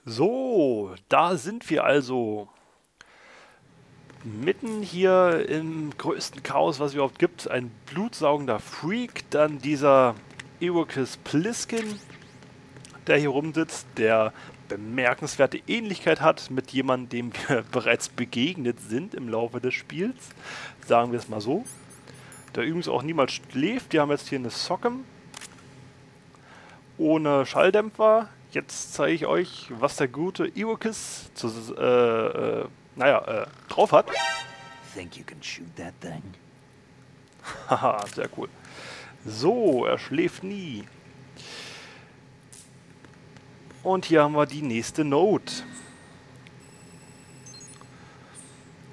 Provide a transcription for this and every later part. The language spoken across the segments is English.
So, da sind wir also mitten hier im größten Chaos, was es überhaupt gibt. Ein blutsaugender Freak, dann dieser Iroquois Pliskin, der hier rumsitzt, der bemerkenswerte Ähnlichkeit hat mit jemandem, dem wir bereits begegnet sind im Laufe des Spiels. Sagen wir es mal so. Der übrigens auch niemals schläft. Wir haben jetzt hier eine Sockem ohne Schalldämpfer. Jetzt zeige ich euch, was der gute Iroquois drauf hat. Think you can shoot that thing? Haha, sehr cool. So, er schläft nie. Und hier haben wir die nächste Note.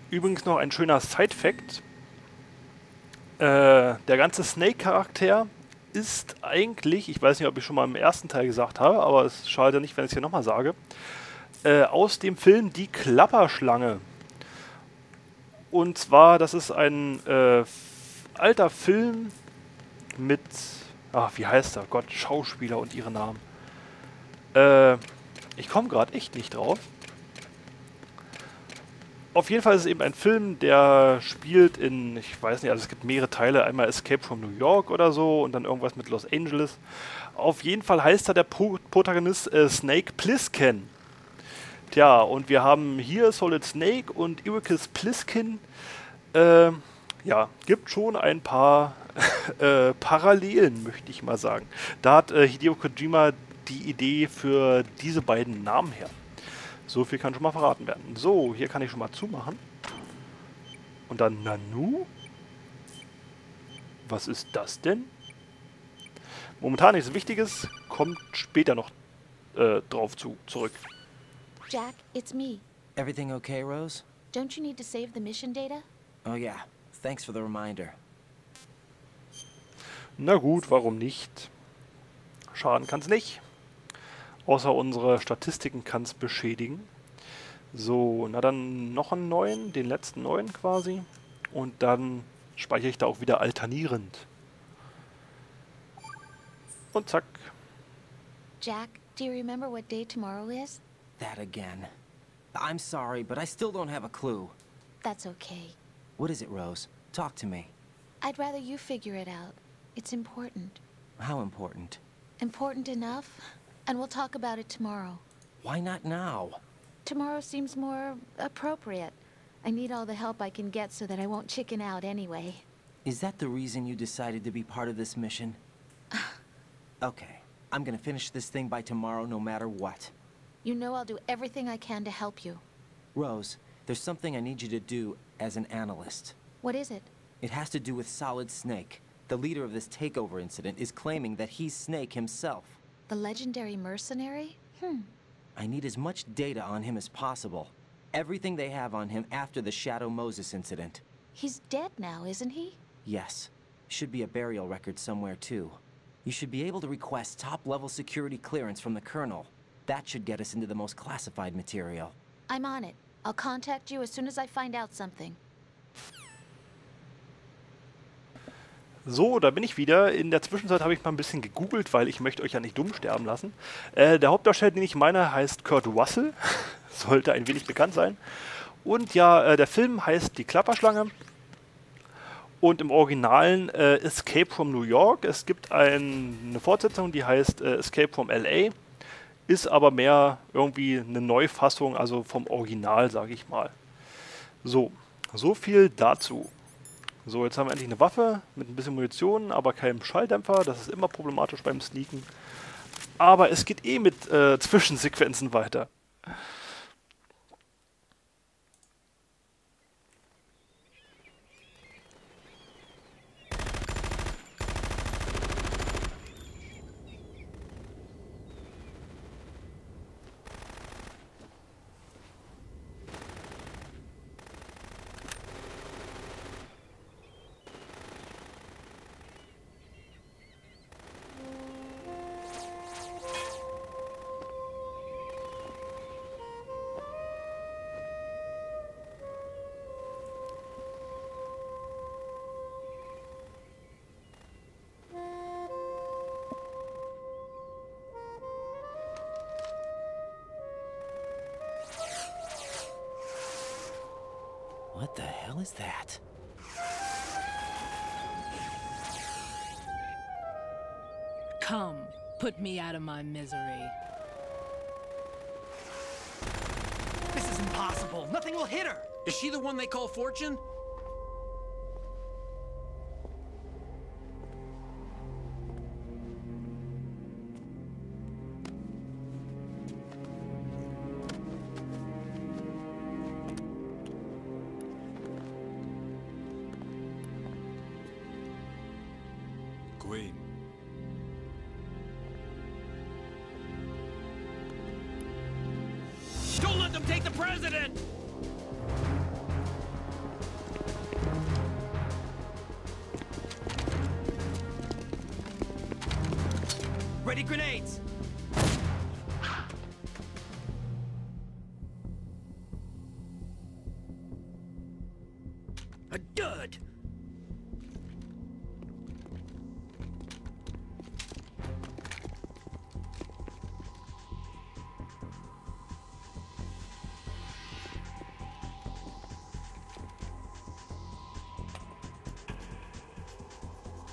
Übrigens noch ein schöner Side-Fact. Der ganze Snake-Charakter ist eigentlich, ich weiß nicht, ob ich schon mal im ersten Teil gesagt habe, aber es schadet nicht, wenn ich es hier nochmal sage, aus dem Film Die Klapperschlange. Und zwar, das ist ein alter Film mit, wie heißt er? Gott, Schauspieler und ihre Namen. Ich komme gerade echt nicht drauf. Auf jeden Fall ist es eben ein Film, der spielt in, ich weiß nicht, also es gibt mehrere Teile, einmal Escape from New York oder so und dann irgendwas mit Los Angeles. Auf jeden Fall heißt da der Protagonist Snake Plissken. Tja, und wir haben hier Solid Snake und Iroquois Pliskin. Ja, gibt schon ein paar Parallelen, möchte ich mal sagen. Da hat Hideo Kojima die Idee für diese beiden Namen her. So viel kann schon mal verraten werden. So, hier kann ich schon mal zumachen. Und dann Nanu? Was ist das denn? Momentan nichts Wichtiges, kommt später noch zurück. Jack, it's me. Everything okay, Rose? Don't you need to save the mission data? Oh yeah, thanks for the reminder. Na gut, warum nicht? Schaden kann es nicht. Außer unsere Statistiken kann es beschädigen. So, na dann noch einen neuen, den letzten neuen quasi. Und dann speichere ich da auch wieder alternierend. Und zack. Jack, do you remember what day tomorrow is? That again. I'm sorry, but I still don't have a clue. That's okay. What is it, Rose? Talk to me. I'd rather you figure it out. It's important. How important? Important enough? And we'll talk about it tomorrow. Why not now? Tomorrow seems more appropriate. I need all the help I can get so that I won't chicken out anyway. Is that the reason you decided to be part of this mission? Okay, I'm gonna finish this thing by tomorrow no matter what. You know I'll do everything I can to help you. Rose, there's something I need you to do as an analyst. What is it? It has to do with Solid Snake. The leader of this takeover incident is claiming that he's Snake himself. The legendary mercenary? I need as much data on him as possible. Everything they have on him after the Shadow Moses incident. He's dead now, isn't he? Yes. Should be a burial record somewhere too. You should be able to request top-level security clearance from the Colonel. That should get us into the most classified material. I'm on it. I'll contact you as soon as I find out something. So, da bin ich wieder. In der Zwischenzeit habe ich mal ein bisschen gegoogelt, weil ich möchte euch ja nicht dumm sterben lassen. Der Hauptdarsteller, den ich meine, heißt Kurt Russell. Sollte ein wenig bekannt sein. Und ja, der Film heißt Die Klapperschlange. Und im Originalen Escape from New York. Es gibt eine Fortsetzung, die heißt Escape from LA. Ist aber mehr irgendwie eine Neufassung, also vom Original, sage ich mal. So viel dazu. So, jetzt haben wir endlich eine Waffe mit ein bisschen Munition, aber keinem Schalldämpfer. Das ist immer problematisch beim Sneaken. Aber es geht eh mit Zwischensequenzen weiter. What the hell is that? Come, put me out of my misery. This is impossible. Nothing will hit her. Is she the one they call Fortune? Queen. Don't let them take the president! Ready grenades! A dud!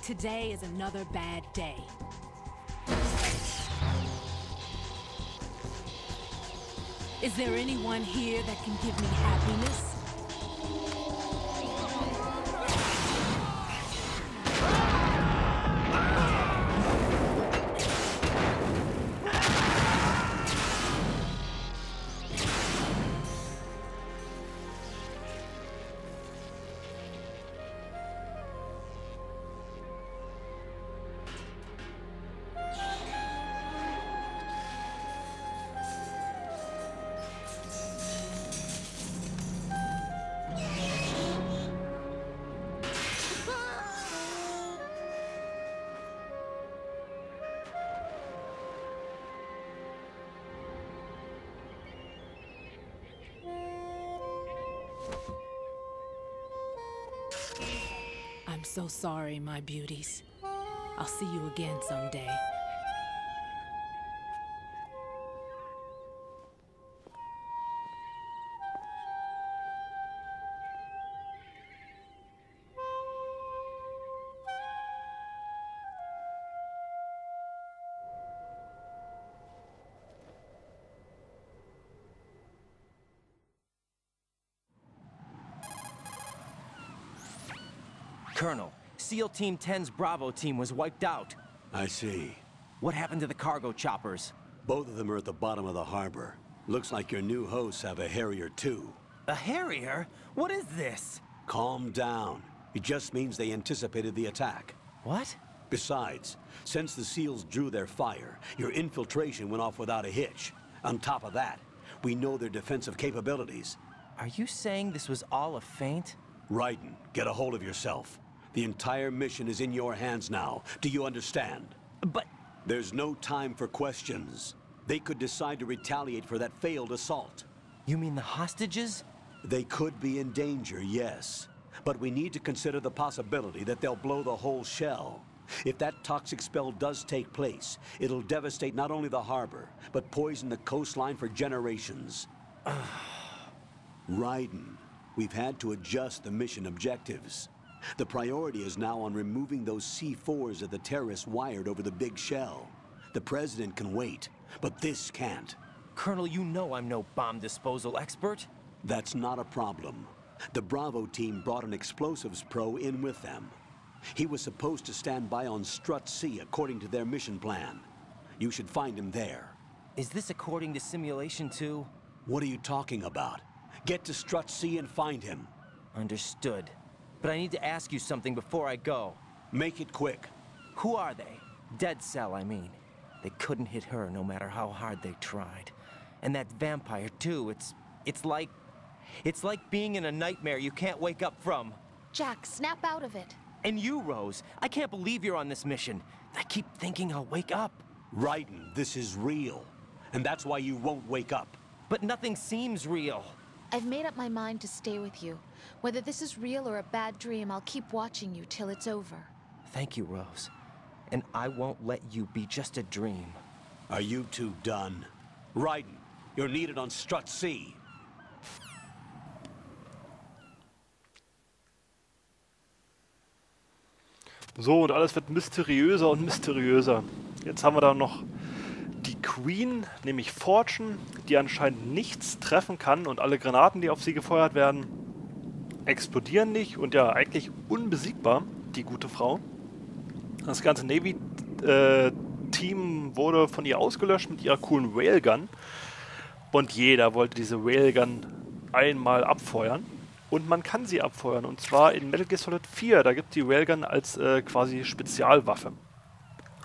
Today is another bad day. Is there anyone here that can give me happiness? I'm so sorry, my beauties. I'll see you again someday. Colonel, SEAL Team 10's Bravo team was wiped out. I see. What happened to the cargo choppers? Both of them are at the bottom of the harbor. Looks like your new hosts have a Harrier too. A Harrier? What is this? Calm down. It just means they anticipated the attack. What? Besides, since the SEALs drew their fire, your infiltration went off without a hitch. On top of that, we know their defensive capabilities. Are you saying this was all a feint? Raiden, get a hold of yourself. The entire mission is in your hands now. Do you understand? But... There's no time for questions. They could decide to retaliate for that failed assault. You mean the hostages? They could be in danger, yes. But we need to consider the possibility that they'll blow the whole shell. If that toxic spell does take place, it'll devastate not only the harbor, but poison the coastline for generations. Raiden, we've had to adjust the mission objectives. The priority is now on removing those C4s that the terrorists wired over the big shell. The President can wait, but this can't. Colonel, you know I'm no bomb disposal expert. That's not a problem. The Bravo team brought an explosives pro in with them. He was supposed to stand by on Strut C according to their mission plan. You should find him there. Is this according to simulation too? What are you talking about? Get to Strut C and find him. Understood. But I need to ask you something before I go. Make it quick. Who are they? Dead Cell, I mean. They couldn't hit her no matter how hard they tried. And that vampire too, it's like being in a nightmare you can't wake up from. Jack, snap out of it. And you, Rose, I can't believe you're on this mission. I keep thinking I'll wake up. Raiden, this is real. And that's why you won't wake up. But nothing seems real. I've made up my mind to stay with you. Whether this is real or a bad dream, I'll keep watching you till it's over. Thank you, Rose. And I won't let you be just a dream. Are you two done? Raiden, you're needed on Strut C. So, und alles wird mysteriöser und mysteriöser. Jetzt haben wir da noch die Queen, nämlich Fortune, die anscheinend nichts treffen kann und alle Granaten, die auf sie gefeuert werden, explodieren nicht und ja, eigentlich unbesiegbar, die gute Frau. Das ganze Navy-Team wurde von ihr ausgelöscht mit ihrer coolen Railgun und jeder wollte diese Railgun einmal abfeuern. Und man kann sie abfeuern, und zwar in Metal Gear Solid 4. Da gibt es die Railgun als quasi Spezialwaffe.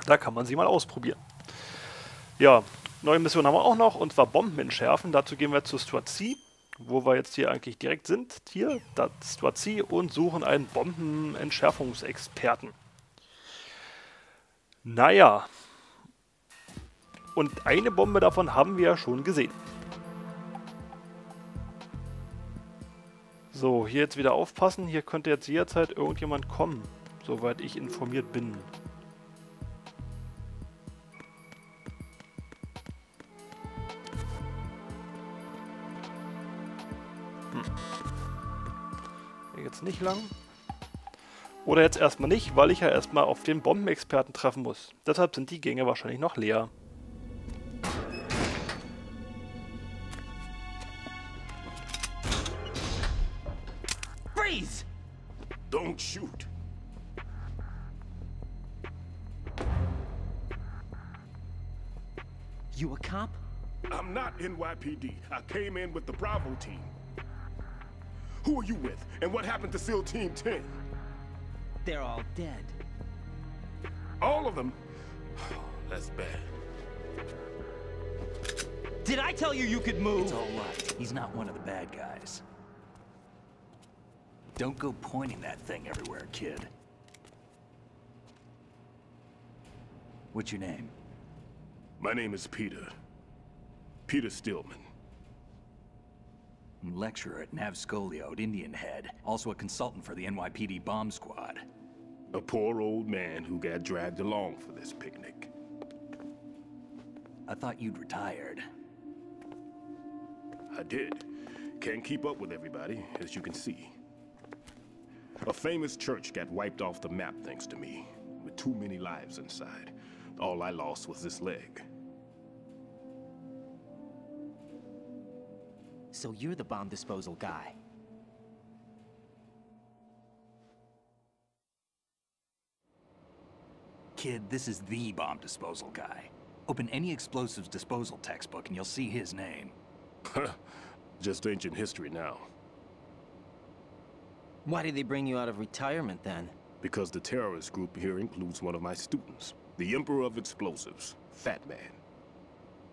Da kann man sie mal ausprobieren. Ja, neue Mission haben wir auch noch, und zwar Bomben entschärfen. Dazu gehen wir zu Stuart C, wo wir jetzt hier eigentlich direkt sind. Hier, da Stuart C, und suchen einen Bombenentschärfungsexperten. Naja. Und eine Bombe davon haben wir ja schon gesehen. So, hier jetzt wieder aufpassen. Hier könnte jetzt jederzeit irgendjemand kommen, soweit ich informiert bin. Hier jetzt nicht lang. Oder jetzt erstmal nicht, weil ich ja erstmal auf den Bombenexperten treffen muss. Deshalb sind die Gänge wahrscheinlich noch leer. Freeze! Don't shoot. You a cop? I'm not NYPD. I came in with the Bravo team. Who are you with? And what happened to SEAL Team 10? They're all dead. All of them? That's bad. Did I tell you you could move? It's all right. He's not one of the bad guys. Don't go pointing that thing everywhere, kid. What's your name? My name is Peter. Peter Stillman. Lecturer at Nav Scolio at Indian Head. Also a consultant for the NYPD bomb squad. A poor old man who got dragged along for this picnic. I thought you'd retired. I did. Can't keep up with everybody, as you can see. A famous church got wiped off the map thanks to me, with too many lives inside. All I lost was this leg. So you're the bomb disposal guy. Kid, this is the bomb disposal guy. Open any explosives disposal textbook and you'll see his name. Just ancient history now. Why did they bring you out of retirement then? Because the terrorist group here includes one of my students, the Emperor of Explosives, Fat Man.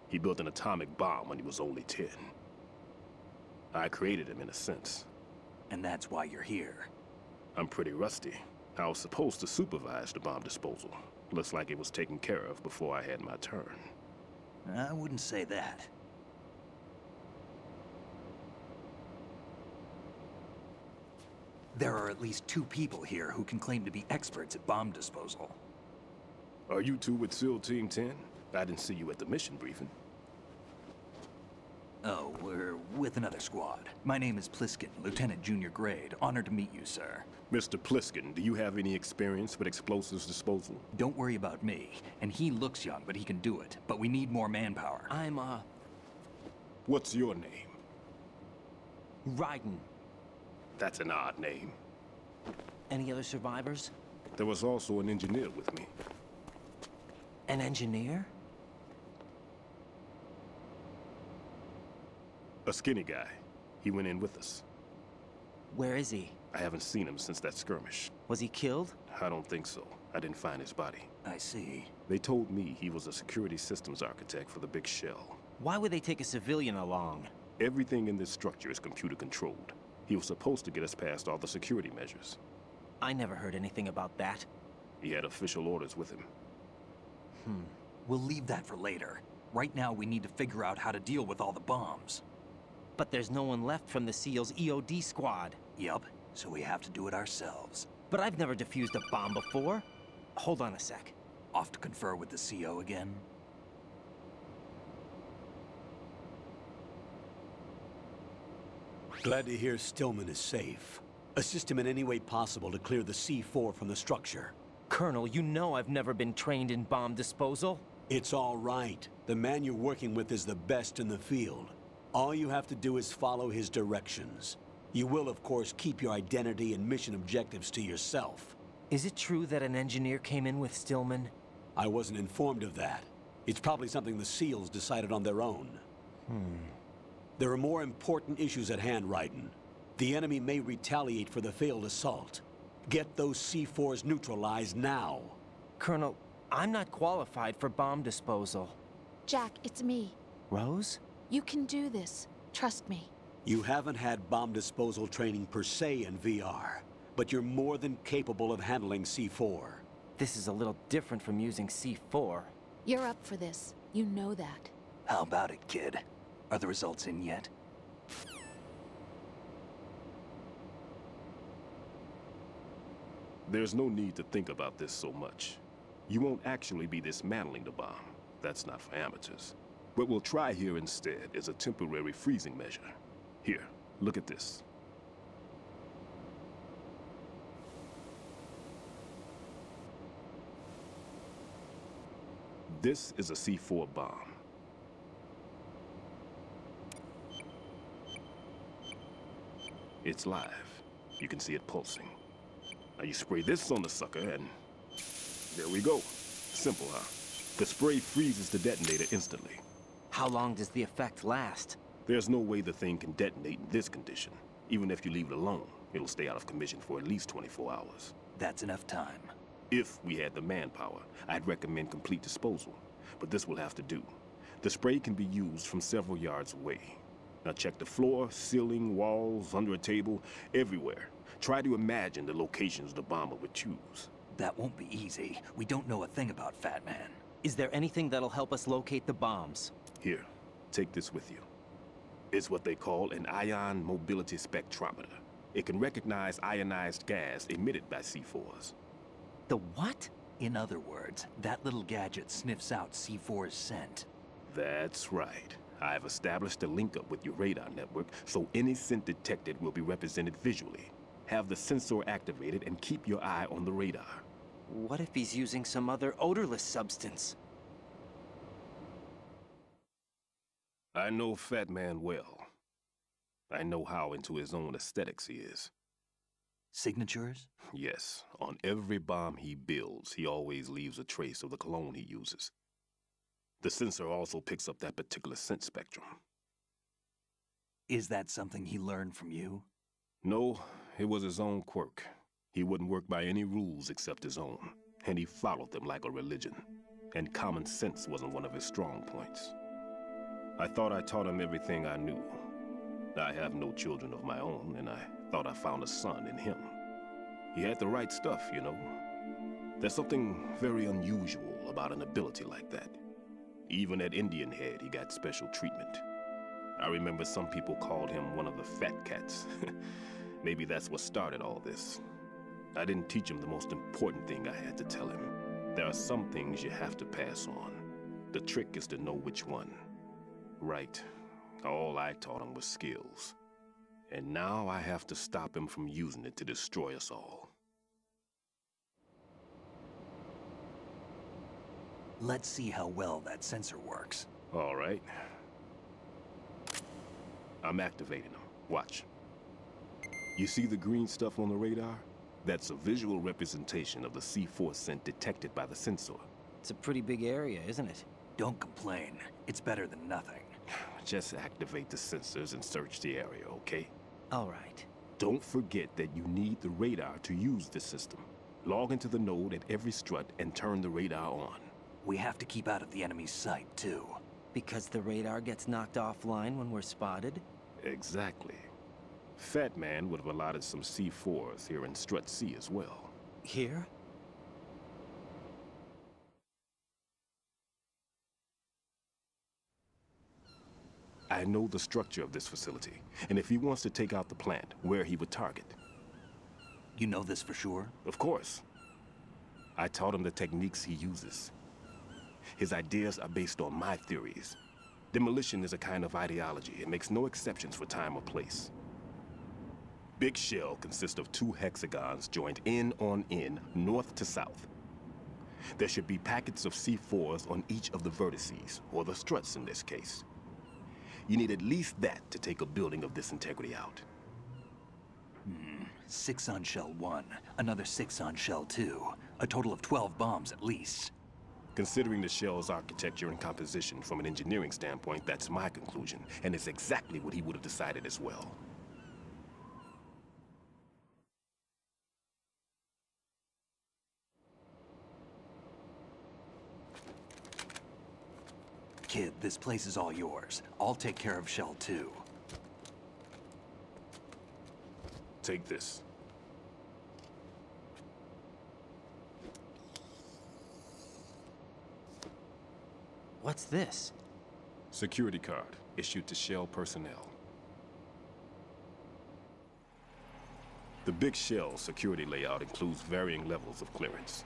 He built an atomic bomb when he was only 10. I created him in a sense. And that's why you're here. I'm pretty rusty. I was supposed to supervise the bomb disposal. Looks like it was taken care of before I had my turn. I wouldn't say that. There are at least 2 people here who can claim to be experts at bomb disposal. Are you two with SEAL Team 10? I didn't see you at the mission briefing. Oh, we're with another squad. My name is Pliskin, Lieutenant Junior Grade. Honored to meet you, sir. Mr. Pliskin, do you have any experience with explosives disposal? Don't worry about me. And he looks young, but he can do it. But we need more manpower. I'm, What's your name? Raiden. That's an odd name. Any other survivors? There was also an engineer with me. An engineer? A skinny guy. He went in with us. Where is he? I haven't seen him since that skirmish. Was he killed? I don't think so. I didn't find his body. I see. They told me he was a security systems architect for the big shell. Why would they take a civilian along? Everything in this structure is computer controlled. He was supposed to get us past all the security measures. I never heard anything about that. He had official orders with him. We'll leave that for later. Right now, we need to figure out how to deal with all the bombs. But there's no one left from the SEAL's EOD squad. Yup, so we have to do it ourselves. But I've never defused a bomb before. Hold on a sec. Off to confer with the CO again? Glad to hear Stillman is safe. Assist him in any way possible to clear the C4 from the structure. Colonel, you know I've never been trained in bomb disposal. It's all right. The man you're working with is the best in the field. All you have to do is follow his directions. You will, of course, keep your identity and mission objectives to yourself. Is it true that an engineer came in with Stillman? I wasn't informed of that. It's probably something the SEALs decided on their own. There are more important issues at hand, Raiden. The enemy may retaliate for the failed assault. Get those C4s neutralized now. Colonel, I'm not qualified for bomb disposal. Jack, it's me. Rose? You can do this. Trust me. You haven't had bomb disposal training per se in VR, but you're more than capable of handling C4. This is a little different from using C4. You're up for this. You know that. How about it, kid? Are the results in yet? There's no need to think about this so much. You won't actually be dismantling the bomb. That's not for amateurs. What we'll try here instead is a temporary freezing measure. Here, look at this. This is a C4 bomb. It's live. You can see it pulsing. Now you spray this on the sucker and there we go. Simple, huh? The spray freezes the detonator instantly. How long does the effect last? There's no way the thing can detonate in this condition. Even if you leave it alone, it'll stay out of commission for at least 24 hours. That's enough time. If we had the manpower, I'd recommend complete disposal. But this will have to do. The spray can be used from several yards away. Now check the floor, ceiling, walls, under a table, everywhere. Try to imagine the locations the bomber would choose. That won't be easy. We don't know a thing about Fat Man. Is there anything that'll help us locate the bombs? Here, take this with you. It's what they call an ion mobility spectrometer. It can recognize ionized gas emitted by C4s. The what? In other words, that little gadget sniffs out C4's scent. That's right. I've established a link up with your radar network, so any scent detected will be represented visually. Have the sensor activated and keep your eye on the radar. What if he's using some other odorless substance? I know Fat Man well. I know how into his own aesthetics he is. Signatures? Yes, on every bomb he builds, he always leaves a trace of the cologne he uses. The sensor also picks up that particular scent spectrum. Is that something he learned from you? No, it was his own quirk. He wouldn't work by any rules except his own, and he followed them like a religion. And common sense wasn't one of his strong points. I thought I taught him everything I knew. I have no children of my own, and I thought I found a son in him. He had the right stuff, you know. There's something very unusual about an ability like that. Even at Indian Head, he got special treatment. I remember some people called him one of the fat cats. Maybe that's what started all this. I didn't teach him the most important thing I had to tell him. There are some things you have to pass on. The trick is to know which one. Right. All I taught him was skills. And now I have to stop him from using it to destroy us all. Let's see how well that sensor works. All right. I'm activating them. Watch. You see the green stuff on the radar? That's a visual representation of the C4 scent detected by the sensor. It's a pretty big area, isn't it? Don't complain. It's better than nothing. Just activate the sensors and search the area, okay? All right. Don't forget that you need the radar to use the system. Log into the node at every strut and turn the radar on. We have to keep out of the enemy's sight, too. Because the radar gets knocked offline when we're spotted? Exactly. Fat Man would have allotted some C4s here in Strut C as well. Here? I know the structure of this facility, and if he wants to take out the plant, where he would target. You know this for sure? Of course. I taught him the techniques he uses. His ideas are based on my theories. Demolition is a kind of ideology. It makes no exceptions for time or place. Big Shell consists of 2 hexagons joined end on end, north to south. There should be packets of C4s on each of the vertices, or the struts in this case. You need at least that to take a building of this integrity out. 6 on shell 1, another 6 on shell 2. A total of 12 bombs at least. Considering the shell's architecture and composition from an engineering standpoint, that's my conclusion, and it's exactly what he would have decided as well. Kid, this place is all yours. I'll take care of shell 2. Take this. What's this? Security card, issued to Shell personnel. The Big Shell security layout includes varying levels of clearance.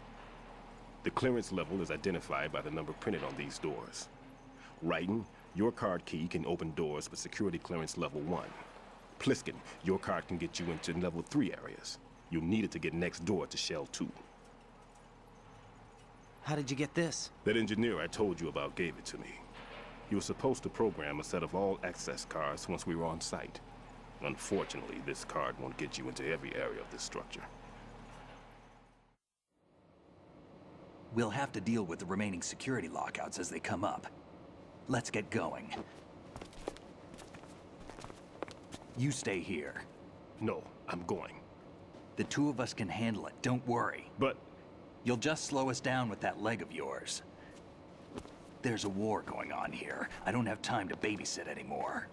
The clearance level is identified by the number printed on these doors. Writing, your card key can open doors with security clearance level 1. Pliskin, your card can get you into level 3 areas. You'll need it to get next door to Shell 2. How did you get this? That engineer I told you about gave it to me. He was supposed to program a set of all access cards once we were on site. Unfortunately, this card won't get you into every area of this structure. We'll have to deal with the remaining security lockouts as they come up. Let's get going. You stay here. No, I'm going. The two of us can handle it, don't worry. But you'll just slow us down with that leg of yours. There's a war going on here. I don't have time to babysit anymore.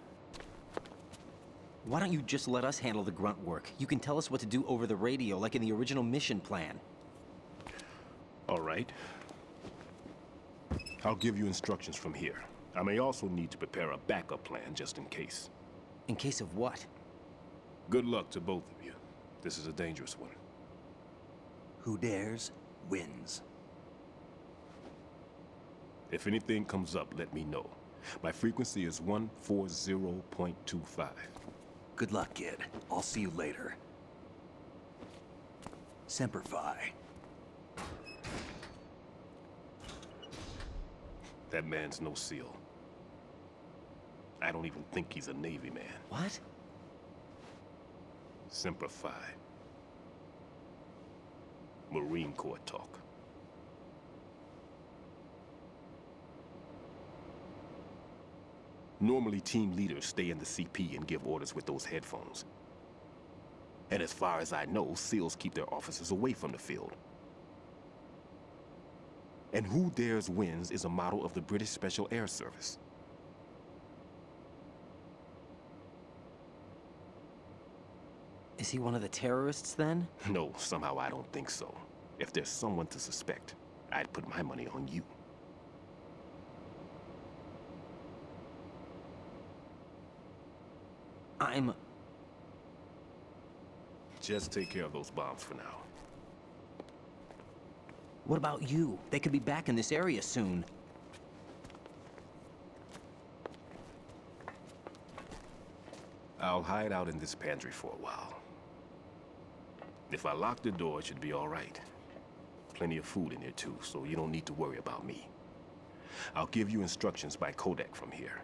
Why don't you just let us handle the grunt work? You can tell us what to do over the radio, like in the original mission plan. all right. I'll give you instructions from here. I may also need to prepare a backup plan just in case. In case of what? Good luck to both of you. This is a dangerous one. Who dares, wins. If anything comes up, let me know. My frequency is 140.25. Good luck, kid. I'll see you later. Semper Fi. That man's no SEAL. I don't even think he's a Navy man. What? Semper Fi. Marine Corps talk. Normally, team leaders stay in the CP and give orders with those headphones. And as far as I know, SEALs keep their officers away from the field. And Who Dares Wins is a model of the British Special Air Service. Is he one of the terrorists, then? No, somehow I don't think so. If there's someone to suspect, I'd put my money on you. Just take care of those bombs for now. What about you? They could be back in this area soon. I'll hide out in this pantry for a while. If I lock the door, it should be all right. Plenty of food in here too, so you don't need to worry about me. I'll give you instructions by codec from here.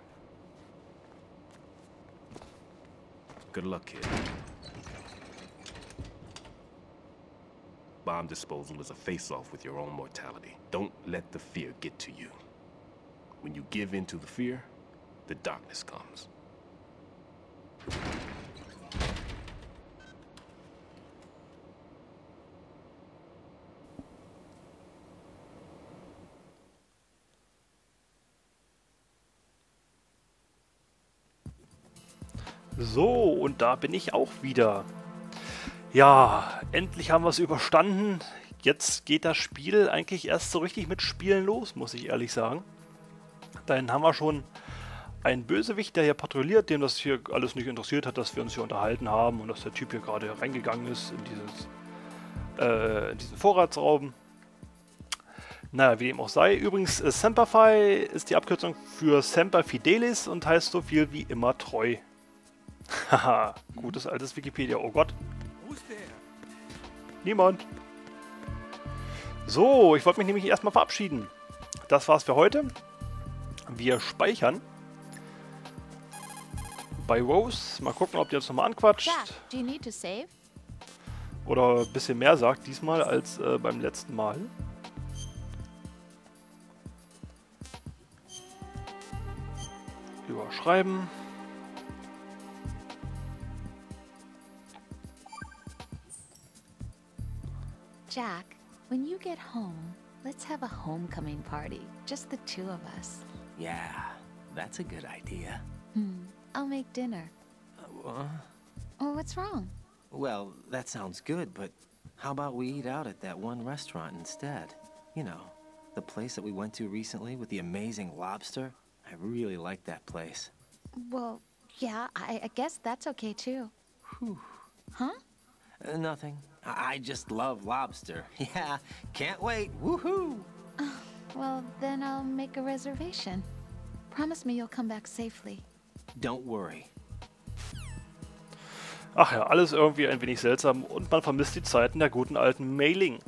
Good luck, kid. Bomb disposal is a face-off with your own mortality. Don't let the fear get to you. When you give in to the fear, the darkness comes. So, und da bin ich auch wieder. Ja, endlich haben wir es überstanden. Jetzt geht das Spiel eigentlich erst so richtig mit Spielen los, muss ich ehrlich sagen. Dann haben wir schon einen Bösewicht, der hier patrouilliert, dem das hier alles nicht interessiert hat, dass wir uns hier unterhalten haben und dass der Typ hier gerade reingegangen ist in diesen Vorratsraum. Naja, wie dem auch sei. Übrigens, Semper Fi ist die Abkürzung für Semper Fidelis und heißt so viel wie immer treu. Haha, gutes altes Wikipedia. Oh Gott. Niemand. So, ich wollte mich nämlich erstmal verabschieden. Das war's für heute. Wir speichern. Bei Rose. Mal gucken, ob die uns nochmal anquatscht. Jack, do you need to save? Oder ein bisschen mehr sagt diesmal als beim letzten Mal. Überschreiben. Jack, when you get home, let's have a homecoming party. Just the two of us. Yeah, that's a good idea. I'll make dinner. Oh, what's wrong? Well, that sounds good, but how about we eat out at that one restaurant instead? You know, the place that we went to recently with the amazing lobster? I really like that place. Well, yeah, I guess that's okay too. Huh? Nothing. I just love lobster. Yeah, can't wait. Woohoo! Well, then I'll make a reservation. Promise me you'll come back safely. Don't worry. Ach ja, alles irgendwie ein wenig seltsam und man vermisst die Zeiten der guten alten Mailing.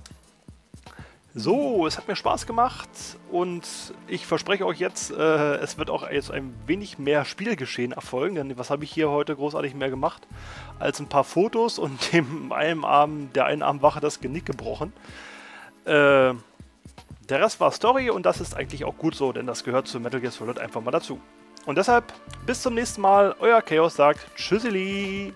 So, es hat mir Spaß gemacht und ich verspreche euch jetzt, es wird auch jetzt ein wenig mehr Spielgeschehen erfolgen, denn was habe ich hier heute großartig mehr gemacht, als ein paar Fotos und der einen Armwache das Genick gebrochen. Der Rest war Story und das ist eigentlich auch gut so, denn das gehört zu Metal Gear Solid einfach mal dazu. Und deshalb, bis zum nächsten Mal, euer Chaos sagt Tschüsseli!